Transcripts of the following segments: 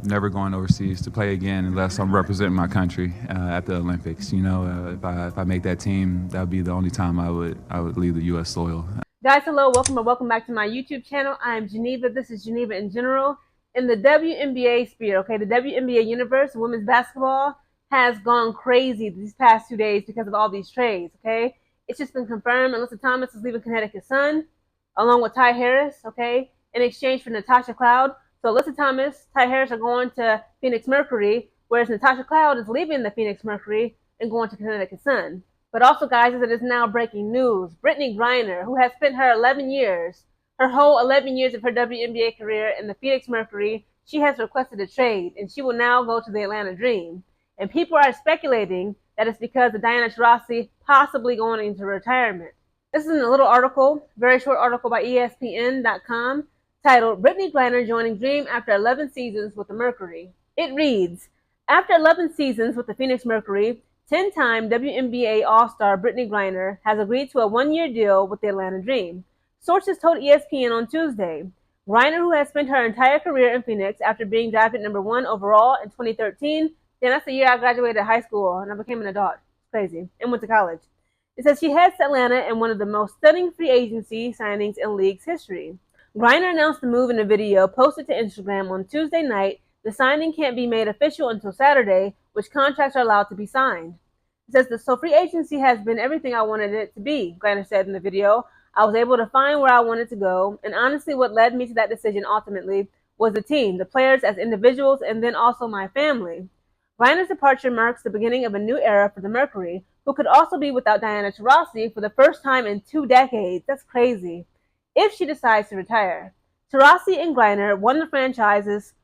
never going overseas to play again unless I'm representing my country at the Olympics. You know, if I make that team, that would be the only time I would leave the U.S. soil. Guys, hello, welcome back to my YouTube channel. I'm Geneva. This is Geneva in general. In the WNBA sphere, okay, the WNBA universe, women's basketball has gone crazy these past 2 days because of all these trades, okay? It's just been confirmed Alyssa Thomas is leaving Connecticut Sun, along with Ty Harris, okay, in exchange for Natasha Cloud. So Alyssa Thomas, Ty Harris are going to Phoenix Mercury, whereas Natasha Cloud is leaving the Phoenix Mercury and going to Connecticut Sun. But also, guys, as it is now breaking news, Brittney Griner, who has spent her whole 11 years of her WNBA career in the Phoenix Mercury, she has requested a trade, and she will now go to the Atlanta Dream. And people are speculating that it's because of Diana Taurasi possibly going into retirement. This is in a little article, very short article by ESPN.com, titled, Brittney Griner joining Dream after 11 seasons with the Mercury. It reads, after 11 seasons with the Phoenix Mercury, 10-time WNBA All-Star Brittney Griner has agreed to a one-year deal with the Atlanta Dream. Sources told ESPN on Tuesday. Griner, who has spent her entire career in Phoenix after being drafted #1 overall in 2013, then that's the year I graduated high school and I became an adult. It's crazy. And went to college. It says she heads to Atlanta in one of the most stunning free agency signings in league's history. Griner announced the move in a video posted to Instagram on Tuesday night. The signing can't be made official until Saturday, which contracts are allowed to be signed. It says, so free agency has been everything I wanted it to be, Griner said in the video. I was able to find where I wanted to go, and honestly what led me to that decision ultimately was the team, the players as individuals, and then also my family. Griner's departure marks the beginning of a new era for the Mercury, who could also be without Diana Taurasi for the first time in 2 decades. That's crazy. If she decides to retire. Taurasi and Griner won the franchise's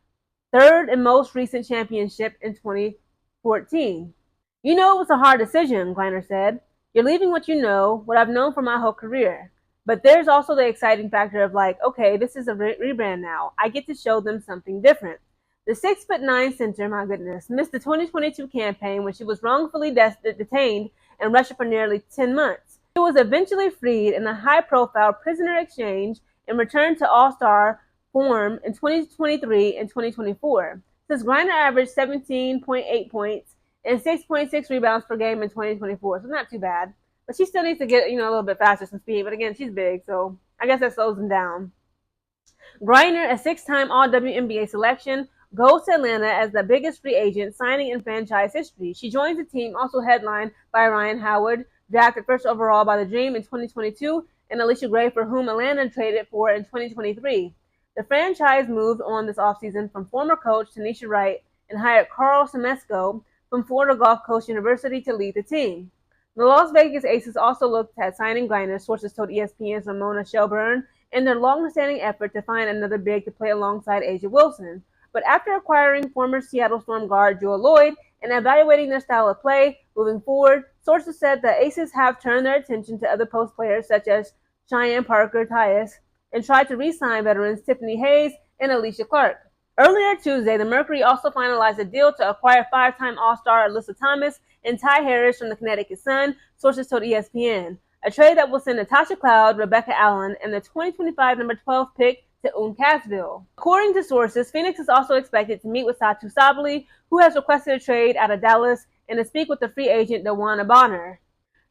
third and most recent championship in 2014. You know it was a hard decision, Griner said. You're leaving what you know, what I've known for my whole career. But there's also the exciting factor of like, okay, this is a rebrand now. I get to show them something different. The 6'9" center, my goodness, missed the 2022 campaign when she was wrongfully detained in Russia for nearly 10 months. She was eventually freed in a high-profile prisoner exchange and returned to All-Star form in 2023 and 2024. Since Griner averaged 17.8 points and 6.6 rebounds per game in 2024, so not too bad. But she still needs to get, a little bit faster some speed. But again, she's big, so I guess that slows them down. Griner, a 6-time All-WNBA selection, goes to Atlanta as the biggest free agent signing in franchise history. She joins the team also headlined by Ryan Howard, drafted first overall by the Dream in 2022, and Alicia Gray, for whom Atlanta traded for in 2023. The franchise moved on this offseason from former coach Tanisha Wright and hired Carl Semesco from Florida Gulf Coast University to lead the team. The Las Vegas Aces also looked at signing Griner, sources told ESPN's Ramona Shelburne, in their long-standing effort to find another big to play alongside A'ja Wilson. But after acquiring former Seattle Storm guard Jewell Loyd and evaluating their style of play moving forward, sources said the Aces have turned their attention to other post players such as Cheyenne Parker Tyus and tried to re-sign veterans Tiffany Hayes and Alicia Clark. Earlier Tuesday, the Mercury also finalized a deal to acquire 5-time All-Star Alyssa Thomas and Ty Harris from the Connecticut Sun, sources told ESPN. A trade that will send Natasha Cloud, Rebecca Allen, and the 2025 number 12 pick to Uncasville. According to sources, Phoenix is also expected to meet with Satou Sabally, who has requested a trade out of Dallas, and to speak with the free agent DeWanna Bonner.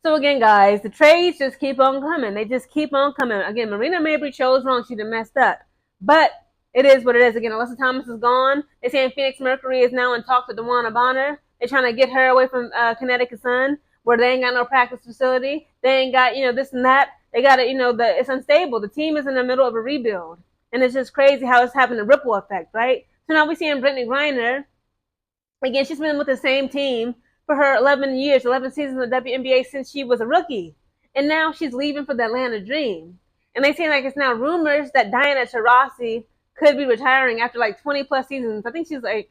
So again, guys, the trades just keep on coming. They just keep on coming. Again, Marina Mabrey chose wrong. She done messed up. But it is what it is. Again, Alyssa Thomas is gone. They're saying Phoenix Mercury is now in talks with DeWanna Bonner. They're trying to get her away from Connecticut Sun, where they ain't got no practice facility. They ain't got, this and that. They got it, it's unstable. The team is in the middle of a rebuild. And it's just crazy how it's having a ripple effect, right? So now we're seeing Brittney Griner. Again, she's been with the same team for her 11 seasons of the WNBA since she was a rookie. And now she's leaving for the Atlanta Dream. And they say like it's now rumors that Diana Taurasi could be retiring after like 20 plus seasons. I think she's like,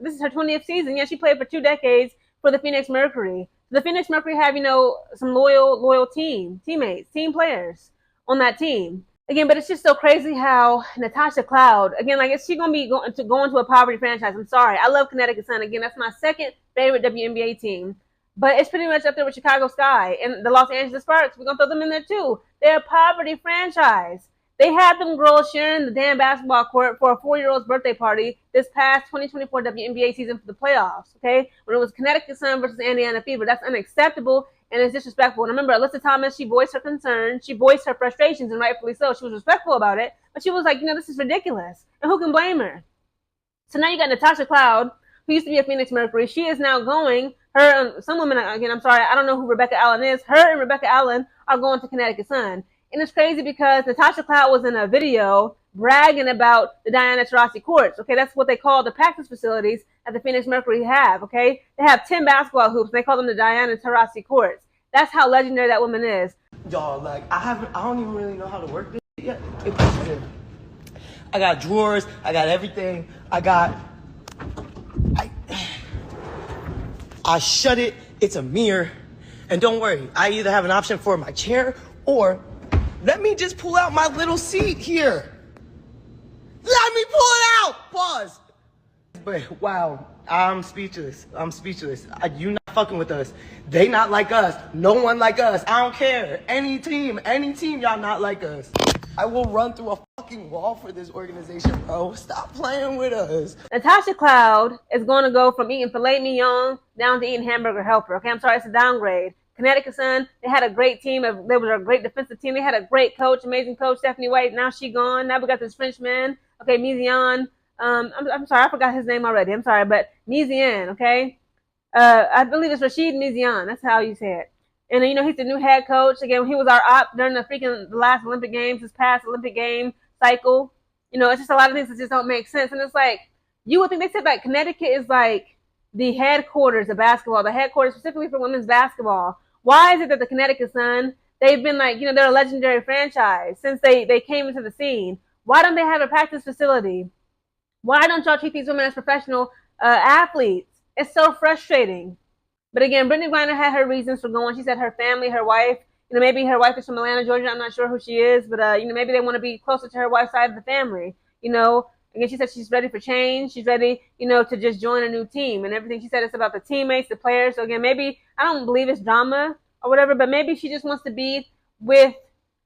this is her 20th season. Yeah, she played for 2 decades for the Phoenix Mercury. The Phoenix Mercury have, some loyal teammates, team players on that team. Again, but it's just so crazy how Natasha Cloud, again, like, is she going to be going to a poverty franchise? I'm sorry. I love Connecticut Sun. Again, that's my second favorite WNBA team. But it's pretty much up there with Chicago Sky and the Los Angeles Sparks. We're going to throw them in there too. They're a poverty franchise. They had them girls sharing the damn basketball court for a 4-year-old's birthday party this past 2024 WNBA season for the playoffs, okay? When it was Connecticut Sun versus Indiana Fever. That's unacceptable and it's disrespectful. And remember, Alyssa Thomas, she voiced her concerns, she voiced her frustrations, and rightfully so. She was respectful about it, but she was like, this is ridiculous. And who can blame her? So now you got Natasha Cloud, who used to be a Phoenix Mercury. She is now going, some women, again, I'm sorry, I don't know who Rebecca Allen is. Her and Rebecca Allen are going to Connecticut Sun. And it's crazy because Natasha Cloud was in a video bragging about the Diana Taurasi courts. Okay, that's what they call the practice facilities that the Phoenix Mercury have. Okay, they have 10 basketball hoops. And they call them the Diana Taurasi courts. That's how legendary that woman is. Y'all, like, I don't even really know how to work this yet. It pushes in. I got drawers. I got everything. I shut it. It's a mirror. And don't worry, I either have an option for my chair or let me just pull out my little seat here. Let me pull it out. Pause. But wow, I'm speechless. You not fucking with us. They not like us. No one like us. I don't care. Any team, y'all not like us. I will run through a fucking wall for this organization, bro. Stop playing with us. Natasha Cloud is going to go from eating filet mignon down to eating hamburger helper. Okay, I'm sorry, it's a downgrade. Connecticut Sun, they had a great team. They were a great defensive team. They had a great coach, amazing coach, Stephanie White. Now she gone. Now we got this Frenchman, okay, Mizian. I'm sorry, I forgot his name already. I'm sorry, but Mizian, okay? I believe it's Rashid Mizian. That's how you say it. And, he's the new head coach. Again, he was our op during the last Olympic Games, this past Olympic game cycle. It's just a lot of things that just don't make sense. And it's like, you would think they said like Connecticut is like the headquarters of basketball, the headquarters specifically for women's basketball. Why is it that the Connecticut Sun, they've been like, they're a legendary franchise since they came into the scene. Why don't they have a practice facility? Why don't y'all treat these women as professional athletes? It's so frustrating. But again, Brittney Griner had her reasons for going. She said her family, her wife, maybe her wife is from Atlanta, Georgia. I'm not sure who she is, but maybe they want to be closer to her wife's side of the family. Again, she said she's ready for change. She's ready, to just join a new team and everything. She said it's about the teammates, the players. So again, maybe I don't believe it's drama or whatever, but maybe she just wants to be with.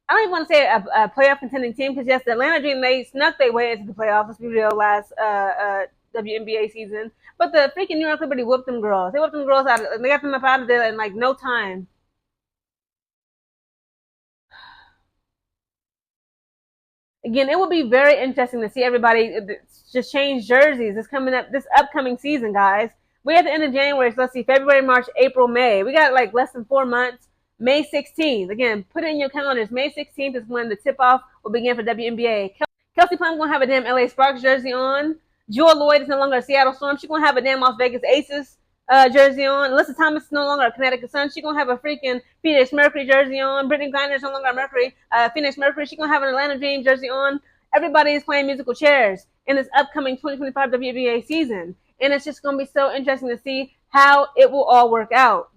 I don't even want to say a playoff contending team because yes, the Atlanta Dream, they snuck their way into the playoffs. Let's be real, last WNBA season. But the freaking New York Liberty whooped them girls. They whooped them girls out. They got them up out of there in like no time. Again, it will be very interesting to see everybody just change jerseys. This upcoming season, guys. We're at the end of January, so let's see, February, March, April, May. We got like less than 4 months. May 16th. Again, put it in your calendars. May 16th is when the tip-off will begin for WNBA. Kelsey Plum's going to have a damn LA Sparks jersey on. Jewel Lloyd is no longer a Seattle Storm. She's going to have a damn Las Vegas Aces jersey on. Alyssa Thomas is no longer a Connecticut Sun. She's going to have a freaking Phoenix Mercury jersey on. Brittney Griner is no longer a Phoenix Mercury. She's going to have an Atlanta Dream jersey on. Everybody is playing musical chairs in this upcoming 2025 WNBA season. And it's just going to be so interesting to see how it will all work out.